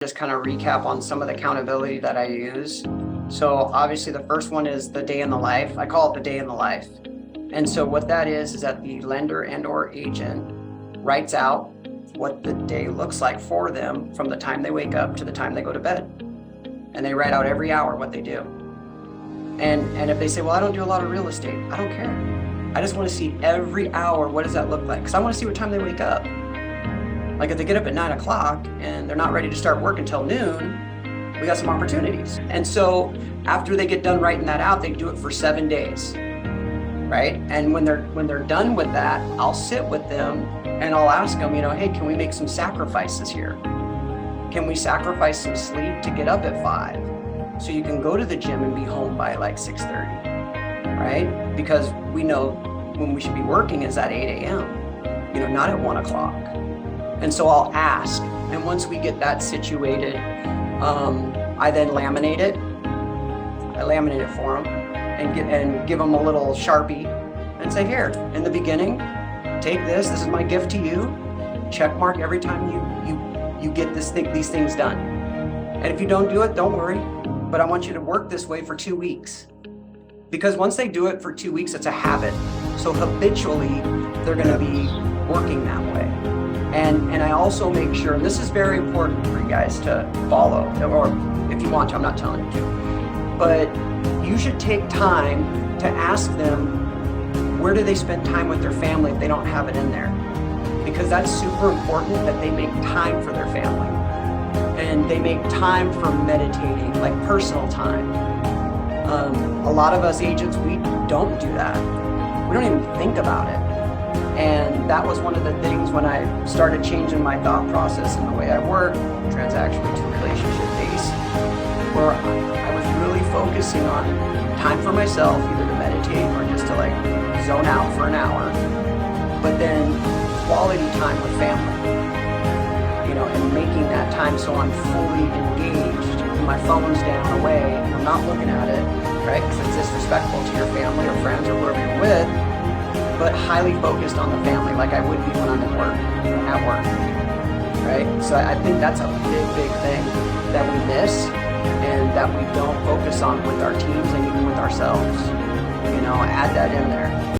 Just kind of recap on some of the accountability that I use. So obviously the first one is the day in the life. I call it the day in the life. And so what that is that the lender and or agent writes out what the day looks like for them from the time they wake up to the time they go to bed. And they write out every hour what they do. And if they say, well, I don't do a lot of real estate, I don't care. I just want to see every hour, what does that look like? Because I want to see what time they wake up. Like if they get up at 9 o'clock and they're not ready to start work until noon, we got some opportunities. And so after they get done writing that out, they do it for 7 days, right? And when they're done with that, I'll sit with them and I'll ask them, hey, can we make some sacrifices here? Can we sacrifice some sleep to get up at 5 so you can go to the gym and be home by like 6:30, right? Because we know when we should be working is at 8 a.m., not at 1 o'clock. And so I'll ask, and once we get that situated, I then laminate it. I laminate it for them and give them a little Sharpie and say, here, in the beginning, take this. This is my gift to you. Check mark every time you get these things done. And if you don't do it, don't worry. But I want you to work this way for 2 weeks. Because once they do it for 2 weeks, it's a habit. So habitually, they're going to be working that way. And I also make sure, and this is very important for you guys to follow, or if you want to, I'm not telling you to, but you should take time to ask them, where do they spend time with their family if they don't have it in there? Because that's super important that they make time for their family. And they make time for meditating, like personal time. A lot of us agents, we don't do that. We don't even think about it. And that was one of the things when I started changing my thought process and the way I work, transactionally to relationship-based, where I was really focusing on time for myself, either to meditate or just to like zone out for an hour, but then quality time with family, and making that time so I'm fully engaged and my phone's down away and I'm not looking at it, right? Because it's disrespectful to your family or friends or whoever you're with, but highly focused on the family like I would be when I'm at work, right? So I think that's a big thing that we miss and that we don't focus on with our teams and even with ourselves. Add that in there.